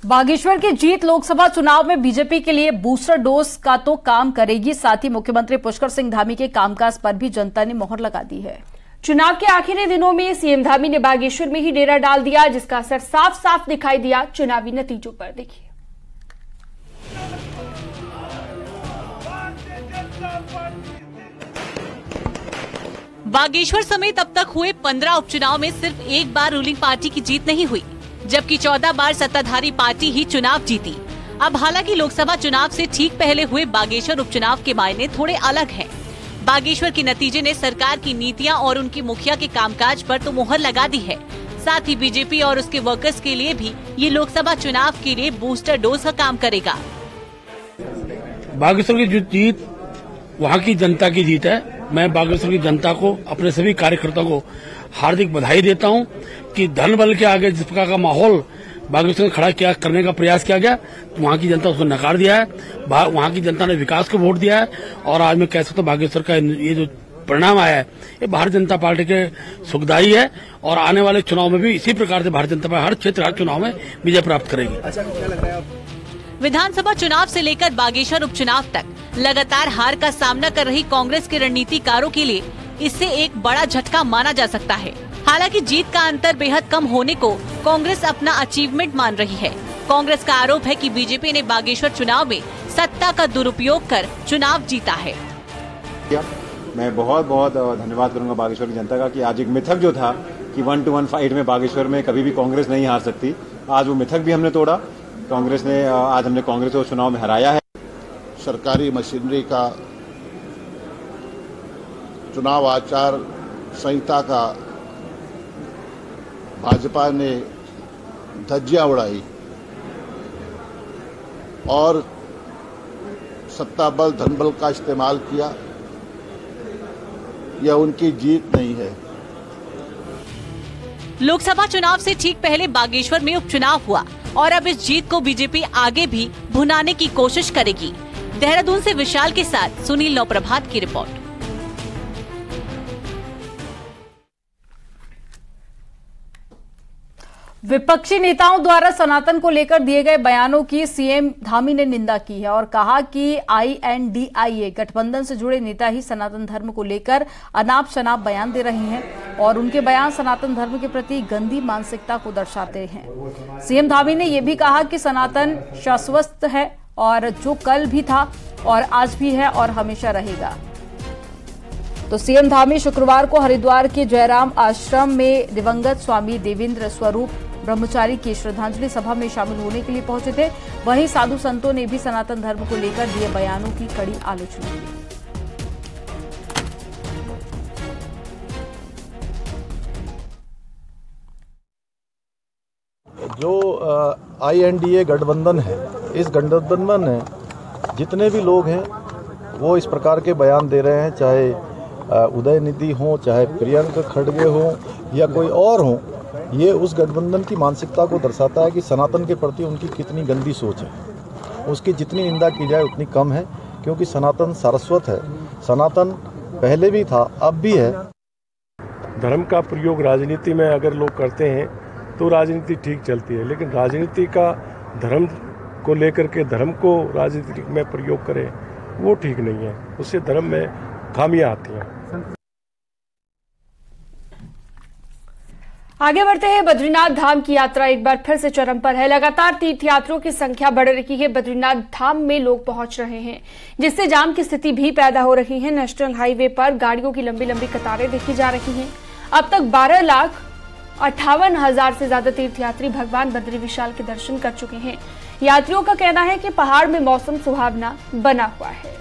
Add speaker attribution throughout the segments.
Speaker 1: बागेश्वर की जीत लोकसभा चुनाव में बीजेपी के लिए बूस्टर डोज का तो काम करेगी, साथ ही मुख्यमंत्री पुष्कर सिंह धामी के कामकाज पर भी जनता ने मोहर लगा दी है।
Speaker 2: चुनाव के आखिरी दिनों में सीएम धामी ने बागेश्वर में ही डेरा डाल दिया, जिसका असर साफ साफ दिखाई दिया चुनावी नतीजों पर। देखिए,
Speaker 3: बागेश्वर समेत अब तक हुए 15 उपचुनाव में सिर्फ एक बार रूलिंग पार्टी की जीत नहीं हुई, जबकि 14 बार सत्ताधारी पार्टी ही चुनाव जीती। अब हालांकि लोकसभा चुनाव से ठीक पहले हुए बागेश्वर उपचुनाव के मायने थोड़े अलग हैं। बागेश्वर के नतीजे ने सरकार की नीतियां और उनकी मुखिया के कामकाज पर तो मुहर लगा दी है। साथ ही बीजेपी और उसके वर्कर्स के लिए भी ये लोकसभा चुनाव के लिए बूस्टर डोज का काम करेगा।
Speaker 4: बागेश्वर की जो जीत वहाँ की जनता की जीत है। मैं बागेश्वर की जनता को, अपने सभी कार्यकर्ताओं को हार्दिक बधाई देता हूँ कि धन बल के आगे जिस प्रकार का माहौल बागेश्वर में खड़ा किया करने का प्रयास किया गया, तो वहाँ की जनता उसको नकार दिया है। वहाँ की जनता ने विकास को वोट दिया है और आज मैं कह सकता हूँ बागेश्वर का ये जो परिणाम आया है ये भारतीय जनता पार्टी के सुखदायी है और आने वाले चुनाव में भी इसी प्रकार से भारतीय जनता पार्टी हर क्षेत्र हर चुनाव में विजय प्राप्त करेगी।
Speaker 5: अच्छा, क्या लग रहा है
Speaker 3: विधानसभा चुनाव से लेकर बागेश्वर उपचुनाव तक लगातार हार का सामना कर रही कांग्रेस के रणनीतिकारों के लिए इससे एक बड़ा झटका माना जा सकता है। हालांकि जीत का अंतर बेहद कम होने को कांग्रेस अपना अचीवमेंट मान रही है। कांग्रेस का आरोप है कि बीजेपी ने बागेश्वर चुनाव में सत्ता का दुरुपयोग कर चुनाव जीता है।
Speaker 6: मैं बहुत बहुत धन्यवाद करूंगा बागेश्वर की जनता का कि आज एक मिथक जो था कि 1-to-1 फाइट में बागेश्वर में कभी भी कांग्रेस नहीं हार सकती, आज वो मिथक भी हमने तोड़ा। कांग्रेस ने आज हमने कांग्रेस को चुनाव में हराया है।
Speaker 7: सरकारी मशीनरी का चुनाव आचार संहिता का भाजपा ने धज्जियां उड़ाई और सत्ता बल धन बल का इस्तेमाल किया, यह उनकी जीत नहीं है।
Speaker 3: लोकसभा चुनाव से ठीक पहले बागेश्वर में उपचुनाव हुआ और अब इस जीत को बीजेपी आगे भी भुनाने की कोशिश करेगी। देहरादून से विशाल के साथ सुनील नौप्रभात की रिपोर्ट।
Speaker 1: विपक्षी नेताओं द्वारा सनातन को लेकर दिए गए बयानों की सीएम धामी ने निंदा की है और कहा कि INDIA गठबंधन से जुड़े नेता ही सनातन धर्म को लेकर अनाप शनाप बयान दे रहे हैं और उनके बयान सनातन धर्म के प्रति गंदी मानसिकता को दर्शाते हैं। सीएम धामी ने यह भी कहा कि सनातन शाश्वत है और जो कल भी था और आज भी है और हमेशा रहेगा। तो सीएम धामी शुक्रवार को हरिद्वार के जयराम आश्रम में दिवंगत स्वामी देवेंद्र स्वरूप ब्रह्मचारी की श्रद्धांजलि सभा में शामिल होने के लिए पहुंचे थे। वहीं साधु संतों ने भी सनातन धर्म को लेकर दिए बयानों की कड़ी आलोचना की।
Speaker 8: जो INDA गठबंधन है, इस गठबंधन में जितने भी लोग हैं वो इस प्रकार के बयान दे रहे हैं, चाहे उदयनिधि हो, चाहे प्रियंका खड़गे हो या कोई और हो, ये उस गठबंधन की मानसिकता को दर्शाता है कि सनातन के प्रति उनकी कितनी गंदी सोच है। उसकी जितनी निंदा की जाए उतनी कम है, क्योंकि सनातन सारस्वत है। सनातन पहले भी था, अब भी है।
Speaker 9: धर्म का प्रयोग राजनीति में अगर लोग करते हैं तो राजनीति ठीक चलती है, लेकिन राजनीति का धर्म को लेकर के धर्म को राजनीति में प्रयोग करें वो ठीक नहीं है। उससे धर्म में खामियां आती हैं।
Speaker 2: आगे बढ़ते हैं। बद्रीनाथ धाम की यात्रा एक बार फिर से चरम पर है। लगातार तीर्थयात्रियों की संख्या बढ़ रही है। बद्रीनाथ धाम में लोग पहुंच रहे हैं, जिससे जाम की स्थिति भी पैदा हो रही है। नेशनल हाईवे पर गाड़ियों की लंबी लंबी कतारें देखी जा रही हैं। अब तक 12,58,000 से ज्यादा तीर्थयात्री भगवान बद्री विशाल के दर्शन कर चुके हैं। यात्रियों का कहना है कि पहाड़ में मौसम सुहावना बना हुआ है।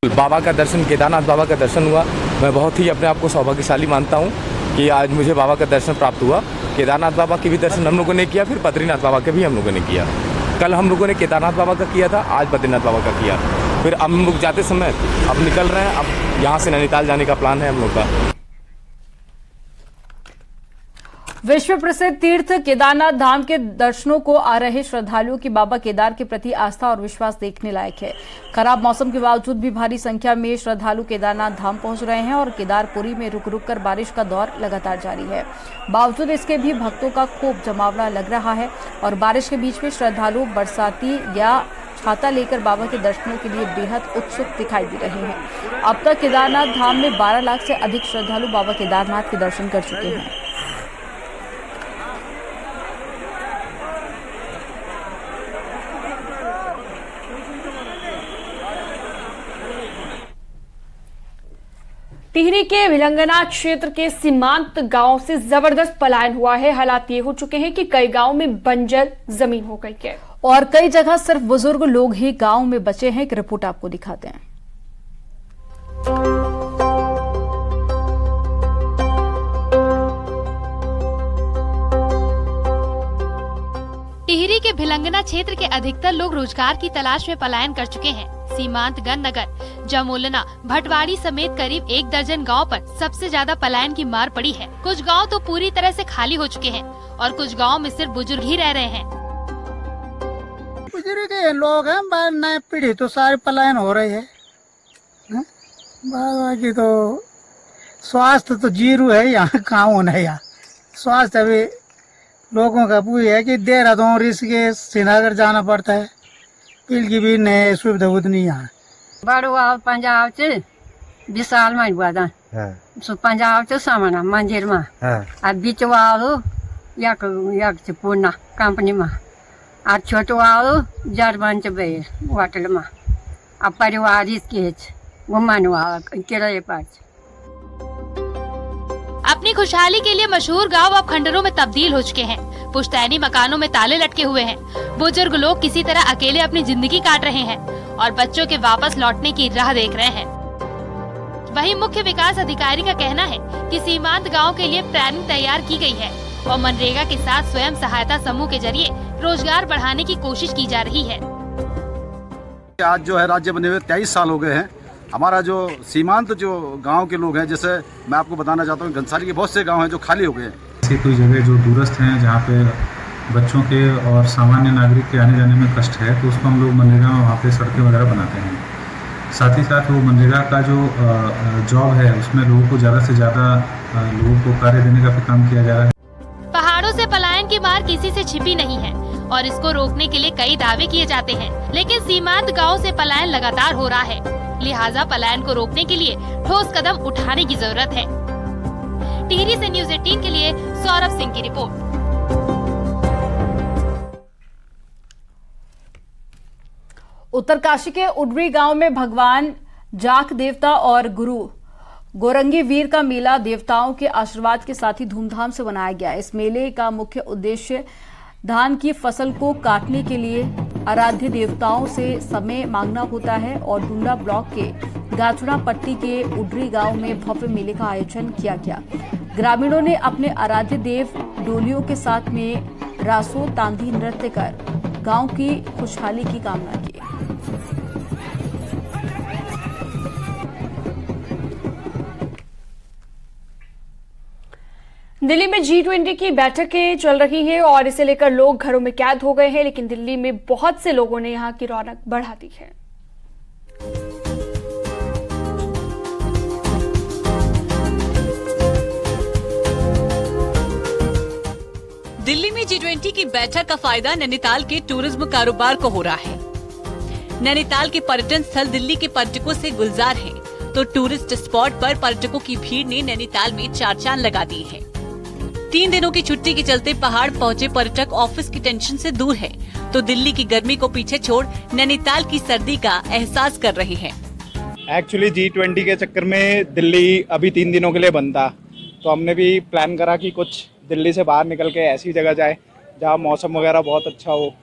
Speaker 10: बाबा का दर्शन, केदारनाथ बाबा का दर्शन हुआ। मैं बहुत ही अपने आप को सौभाग्यशाली मानता हूं कि आज मुझे बाबा का दर्शन प्राप्त हुआ। केदारनाथ बाबा के भी दर्शन हम लोगों ने किया, फिर बद्रीनाथ बाबा के भी हम लोगों ने किया। कल हम लोगों ने केदारनाथ बाबा का किया था, आज बद्रीनाथ बाबा का किया। फिर हम लोग जाते समय अब निकल रहे हैं। अब यहाँ से नैनीताल जाने का प्लान है हम लोग का।
Speaker 1: विश्व प्रसिद्ध तीर्थ केदारनाथ धाम के दर्शनों को आ रहे श्रद्धालुओं की बाबा केदार के प्रति आस्था और विश्वास देखने लायक है। खराब मौसम के बावजूद भी भारी संख्या में श्रद्धालु केदारनाथ धाम पहुंच रहे हैं और केदारपुरी में रुक रुक कर बारिश का दौर लगातार जारी है। बावजूद इसके भी भक्तों का खूब जमावड़ा लग रहा है और बारिश के बीच में श्रद्धालु बरसाती या छाता लेकर बाबा के दर्शनों के लिए बेहद उत्सुक दिखाई दे रहे हैं। अब तक केदारनाथ धाम में 12 लाख से अधिक श्रद्धालु बाबा केदारनाथ के दर्शन कर चुके हैं।
Speaker 2: टिहरी के भिलंगना क्षेत्र के सीमांत गांव से जबरदस्त पलायन हुआ है। हालात ये हो चुके हैं कि कई गांव में बंजर जमीन हो गई है
Speaker 1: और कई जगह सिर्फ बुजुर्ग लोग ही गांव में बचे हैं। एक रिपोर्ट आपको दिखाते हैं।
Speaker 5: टिहरी के भिलंगना क्षेत्र के अधिकतर लोग रोजगार की तलाश में पलायन कर चुके हैं। सीमांत गननगर, जमोलना, भटवाड़ी समेत करीब 1 दर्जन गांव पर सबसे ज्यादा पलायन की मार पड़ी है। कुछ गांव तो पूरी तरह से खाली हो चुके हैं और कुछ गांव में सिर्फ बुजुर्ग ही रह रहे हैं।
Speaker 11: बुजुर्ग लोग हैं, नए पीढ़ी तो सारे पलायन हो रही है। बाकी तो स्वास्थ्य तो जीरो है यहाँ, कहाँ होना है यहाँ। स्वास्थ्य अभी लोगों का पूरी है कि देहरादून, ऋषिकेश, श्रीनगर जाना पड़ता है। पील की भी नए सुविधा उतनी यहाँ।
Speaker 12: बड़ुआ पंजाब से विशाल में हुआ था, पंजाब से सामना मंजिल में, अब बीच वालों यक पूर्णा कंपनी में, और छोटे वालों जर्मन से बे होटल में, अब परिवार इसके घुमान वाला किराए पर।
Speaker 5: अपनी खुशहाली के लिए मशहूर गांव अब खंडरों में तब्दील हो चुके हैं। पुश्तैनी मकानों में ताले लटके हुए हैं। बुजुर्ग लोग किसी तरह अकेले अपनी जिंदगी काट रहे हैं और बच्चों के वापस लौटने की राह देख रहे हैं। वहीं मुख्य विकास अधिकारी का कहना है कि सीमांत गांव के लिए प्लानिंग तैयार की गई है और मनरेगा के साथ स्वयं सहायता समूह के जरिए रोजगार बढ़ाने की कोशिश की जा रही है।
Speaker 13: आज जो है राज्य बने हुए 23 साल हो गए हैं। हमारा जो सीमांत जो गांव के लोग हैं, जैसे मैं आपको बताना चाहता हूँ, घनसाली के बहुत से गांव हैं जो खाली हो गए हैं।
Speaker 14: ऐसी कोई जगह जो दूरस्थ हैं जहाँ पे बच्चों के और सामान्य नागरिक के आने जाने में कष्ट है, तो उसको हम लोग मनरेगा में वहाँ पे सड़कें वगैरह बनाते हैं। साथ ही साथ वो मनरेगा का जो जॉब है उसमें लोगों को ज़्यादा से ज़्यादा लोगों को कार्य देने का भी काम किया जा रहा है।
Speaker 5: पहाड़ों से पलायन की मार किसी से छिपी नहीं है और इसको रोकने के लिए कई दावे किए जाते हैं, लेकिन सीमांत गाँव से पलायन लगातार हो रहा है। लिहाजा पलायन को रोकने के लिए ठोस कदम उठाने की जरूरत है। टिहरी से न्यूज़ 18 के लिए सौरभ सिंह की रिपोर्ट।
Speaker 1: उत्तरकाशी के उडरी गांव में भगवान जाख देवता और गुरु गोरंगी वीर का मेला देवताओं के आशीर्वाद के साथ ही धूमधाम से मनाया गया। इस मेले का मुख्य उद्देश्य धान की फसल को काटने के लिए आराध्य देवताओं से समय मांगना होता है और डुंडा ब्लॉक के गाचुड़ा पट्टी के उडरी गांव में भव्य मेले का आयोजन किया गया। ग्रामीणों ने अपने आराध्य देव डोलियों के साथ में रासो तांदी नृत्य कर गांव की खुशहाली की कामना की।
Speaker 2: दिल्ली में G20 की बैठकें चल रही हैं और इसे लेकर लोग घरों में कैद हो गए हैं, लेकिन दिल्ली में बहुत से लोगों ने यहां की रौनक बढ़ा दी है।
Speaker 3: दिल्ली में G20 की बैठक का फायदा नैनीताल के टूरिज्म कारोबार को हो रहा है। नैनीताल के पर्यटन स्थल दिल्ली के पर्यटकों से गुलजार हैं, तो टूरिस्ट स्पॉट पर पर्यटकों की भीड़ ने नैनीताल में चार चांद लगा दी है। 3 दिनों की छुट्टी के चलते पहाड़ पहुंचे पर्यटक ऑफिस की टेंशन से दूर है, तो दिल्ली की गर्मी को पीछे छोड़ नैनीताल की सर्दी का एहसास कर रहे हैं।
Speaker 15: एक्चुअली G20 के चक्कर में दिल्ली अभी 3 दिनों के लिए बंद था, तो हमने भी प्लान करा कि कुछ दिल्ली से बाहर निकल के ऐसी जगह जाए जहाँ मौसम वगैरह बहुत अच्छा हो,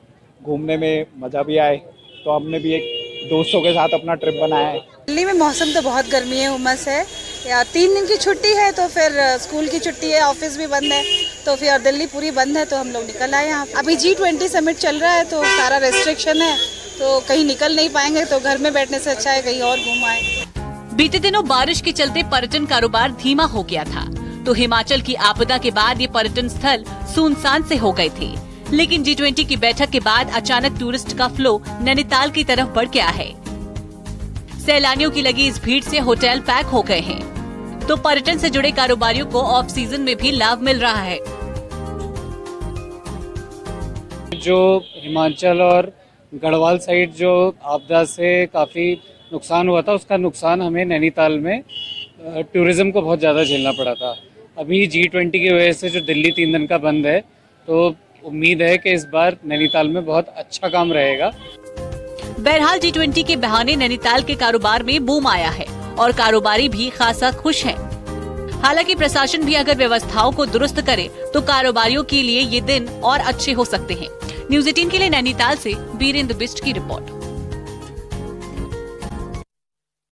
Speaker 15: घूमने में मज़ा भी आए। तो हमने भी एक दोस्तों के साथ अपना ट्रिप बनाया है।
Speaker 16: दिल्ली में मौसम तो बहुत गर्मी है, उमस है। या 3 दिन की छुट्टी है, तो फिर स्कूल की छुट्टी है, ऑफिस भी बंद है, तो फिर दिल्ली पूरी बंद है, तो हम लोग निकल आए यहाँ। अभी G20 समिट चल रहा है, तो सारा रेस्ट्रिक्शन है, तो कहीं निकल नहीं पाएंगे, तो घर में बैठने से अच्छा है कहीं और घूम आए।
Speaker 3: बीते दिनों बारिश के चलते पर्यटन कारोबार धीमा हो गया था, तो हिमाचल की आपदा के बाद ये पर्यटन स्थल सुनसान से हो गए थे। लेकिन G20 की बैठक के बाद अचानक टूरिस्ट का फ्लो नैनीताल की तरफ बढ़ गया है। सैलानियों की लगी इस भीड़ से होटल पैक हो गए हैं, तो पर्यटन से जुड़े कारोबारियों को ऑफ सीजन में भी लाभ मिल रहा है।
Speaker 17: जो हिमाचल और गढ़वाल साइड जो आपदा से काफी नुकसान हुआ था, उसका नुकसान हमें नैनीताल में टूरिज्म को बहुत ज्यादा झेलना पड़ा था। अभी G20 की वजह से जो दिल्ली 3 दिन का बंद है, तो उम्मीद है कि इस बार नैनीताल में बहुत अच्छा काम रहेगा।
Speaker 3: बहरहाल G20 के बहाने नैनीताल के कारोबार में बूम आया है और कारोबारी भी खासा खुश हैं। हालांकि प्रशासन भी अगर व्यवस्थाओं को दुरुस्त करे तो कारोबारियों के लिए ये दिन और अच्छे हो सकते हैं। न्यूज़ 18 के लिए नैनीताल से बीरेंद्र बिष्ट की रिपोर्ट।